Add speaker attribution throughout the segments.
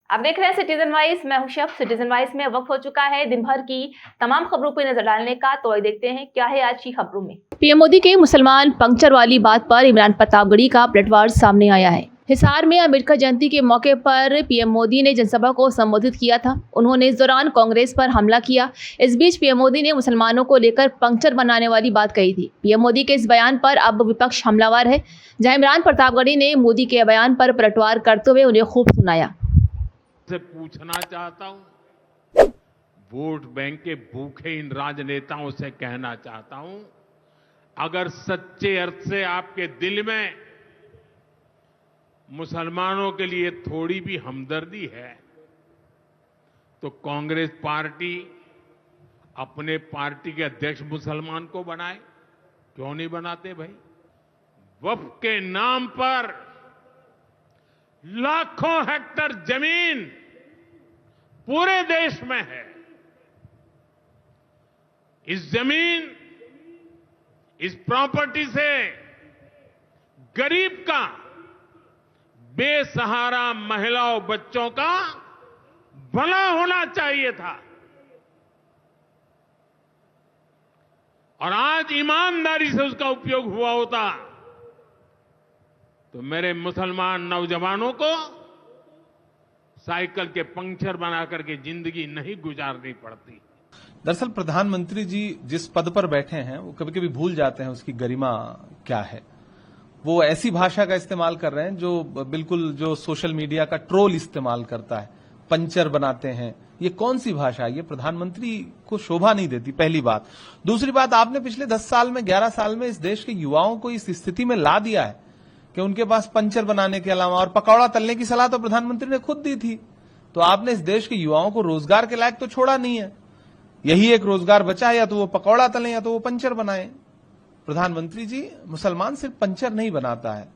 Speaker 1: आप देख रहे हैं सिटीजन वाइज। मैं हूं शब। सिटीजन वाइज में वक्त हो चुका है दिन भर की तमाम खबरों पर नजर डालने का। तो आइए देखते हैं क्या है आज की खबरों में। पीएम मोदी के मुसलमान पंक्चर वाली बात पर इमरान प्रतापगढ़ी का पलटवार सामने आया है। हिसार में अम्बेडकर जयंती के मौके पर पीएम मोदी ने जनसभा को संबोधित किया था। उन्होंने इस दौरान कांग्रेस पर हमला किया। इस बीच पीएम मोदी ने मुसलमानों को लेकर पंक्चर बनाने वाली बात कही थी। पीएम मोदी के इस बयान पर अब विपक्ष हमलावर है, जहां इमरान प्रतापगढ़ी ने मोदी के बयान पर पलटवार करते हुए उन्हें खूब सुनाया।
Speaker 2: से पूछना चाहता हूं, वोट बैंक के भूखे इन राजनेताओं से कहना चाहता हूं, अगर सच्चे अर्थ से आपके दिल में मुसलमानों के लिए थोड़ी भी हमदर्दी है तो कांग्रेस पार्टी अपने पार्टी के अध्यक्ष मुसलमान को बनाए। क्यों नहीं बनाते भाई? वक्फ के नाम पर लाखों हेक्टर जमीन पूरे देश में है। इस जमीन, इस प्रॉपर्टी से गरीब का, बेसहारा महिलाओं बच्चों का भला होना चाहिए था। और आज ईमानदारी से उसका उपयोग हुआ होता तो मेरे मुसलमान नौजवानों को साइकिल के पंक्चर बना करके जिंदगी नहीं गुजारनी पड़ती।
Speaker 3: दरअसल प्रधानमंत्री जी जिस पद पर बैठे हैं वो कभी कभी भूल जाते हैं उसकी गरिमा क्या है। वो ऐसी भाषा का इस्तेमाल कर रहे हैं जो बिल्कुल जो सोशल मीडिया का ट्रोल इस्तेमाल करता है, पंचर बनाते हैं। ये कौन सी भाषा है? ये प्रधानमंत्री को शोभा नहीं देती, पहली बात। दूसरी बात, आपने पिछले 10 साल में, 11 साल में इस देश के युवाओं को इस स्थिति में ला दिया है कि उनके पास पंचर बनाने के अलावा, और पकौड़ा तलने की सलाह तो प्रधानमंत्री ने खुद दी थी, तो आपने इस देश के युवाओं को रोजगार के लायक तो छोड़ा नहीं है। यही एक रोजगार बचा है, या तो वो पकौड़ा तलें या तो वो पंचर बनाए। प्रधानमंत्री जी, मुसलमान सिर्फ पंचर नहीं बनाता है।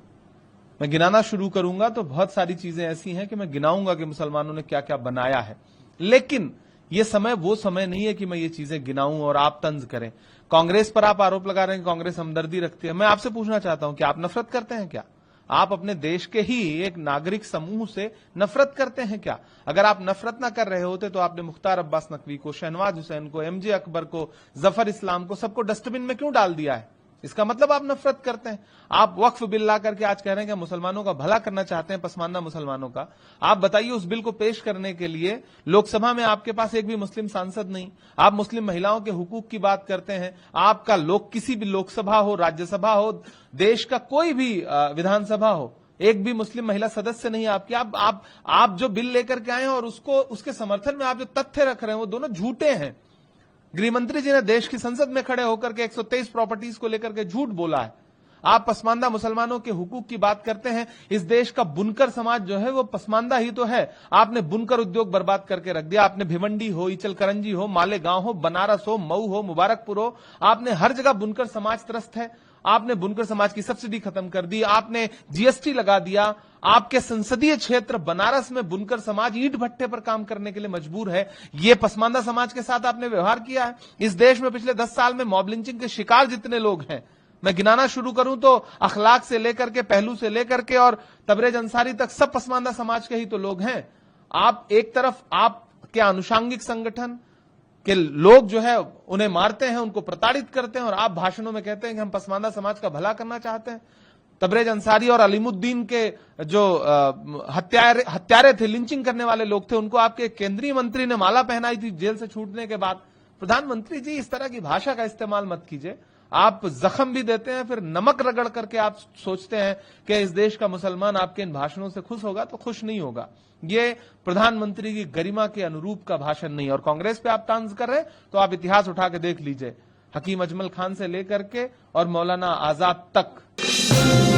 Speaker 3: मैं गिनाना शुरू करूंगा तो बहुत सारी चीजें ऐसी हैं कि मैं गिनाऊंगा कि मुसलमानों ने क्या क्या बनाया है, लेकिन ये समय वो समय नहीं है कि मैं ये चीजें गिनाऊं और आप तंज करें। कांग्रेस पर आप आरोप लगा रहे हैं कि कांग्रेस हमदर्दी रखती है। मैं आपसे पूछना चाहता हूं कि आप नफरत करते हैं क्या? आप अपने देश के ही एक नागरिक समूह से नफरत करते हैं क्या? अगर आप नफरत ना कर रहे होते तो आपने मुख्तार अब्बास नकवी को, शहनवाज हुसैन को, एमजे अकबर को, जफर इस्लाम को, सबको डस्टबिन में क्यों डाल दिया है? इसका मतलब आप नफरत करते हैं। आप वक्फ बिल ला करके आज कह रहे हैं कि मुसलमानों का भला करना चाहते हैं, पसमानदा मुसलमानों का। आप बताइए, उस बिल को पेश करने के लिए लोकसभा में आपके पास एक भी मुस्लिम सांसद नहीं। आप मुस्लिम महिलाओं के हुकूक की बात करते हैं। आपका किसी भी लोकसभा हो, राज्यसभा हो, देश का कोई भी विधानसभा हो, एक भी मुस्लिम महिला सदस्य नहीं आपकी। आप जो बिल लेकर के आए हैं और उसके समर्थन में आप जो तथ्य रख रहे हैं वो दोनों झूठे हैं। गृहमंत्री जी ने देश की संसद में खड़े होकर के 123 प्रॉपर्टीज को लेकर के झूठ बोला है। आप पसमानदा मुसलमानों के हुकूक की बात करते हैं। इस देश का बुनकर समाज जो है वो पसमानदा ही तो है। आपने बुनकर उद्योग बर्बाद करके रख दिया। आपने भिवंडी हो, इचलकरंजी हो, मालेगांव हो, बनारस हो, मऊ हो, मुबारकपुर हो, आपने हर जगह बुनकर समाज त्रस्त है। आपने बुनकर समाज की सब्सिडी खत्म कर दी। आपने जीएसटी लगा दिया। आपके संसदीय क्षेत्र बनारस में बुनकर समाज ईंट भट्टे पर काम करने के लिए मजबूर है। ये पसमानदा समाज के साथ आपने व्यवहार किया है। इस देश में पिछले 10 साल में मॉब लिंचिंग के शिकार जितने लोग हैं, मैं गिनाना शुरू करूं तो अखलाक से लेकर के, पहलू से लेकर के और तबरेज अंसारी तक सब पसमानदा समाज के ही तो लोग हैं। आप एक तरफ आपके आनुषांगिक संगठन के लोग जो है उन्हें मारते हैं, उनको प्रताड़ित करते हैं, और आप भाषणों में कहते हैं कि हम पसमानदा समाज का भला करना चाहते हैं। तबरेज अंसारी और अलीमुद्दीन के जो हत्यारे थे, लिंचिंग करने वाले लोग थे, उनको आपके केंद्रीय मंत्री ने माला पहनाई थी जेल से छूटने के बाद। प्रधानमंत्री जी, इस तरह की भाषा का इस्तेमाल मत कीजिए। आप जख्म भी देते हैं, फिर नमक रगड़ करके आप सोचते हैं कि इस देश का मुसलमान आपके इन भाषणों से खुश होगा, तो खुश नहीं होगा। ये प्रधानमंत्री की गरिमा के अनुरूप का भाषण नहीं। और कांग्रेस पे आप तांज कर रहे हैं तो आप इतिहास उठा के देख लीजिए, हकीम अजमल खान से लेकर के और मौलाना आजाद तक।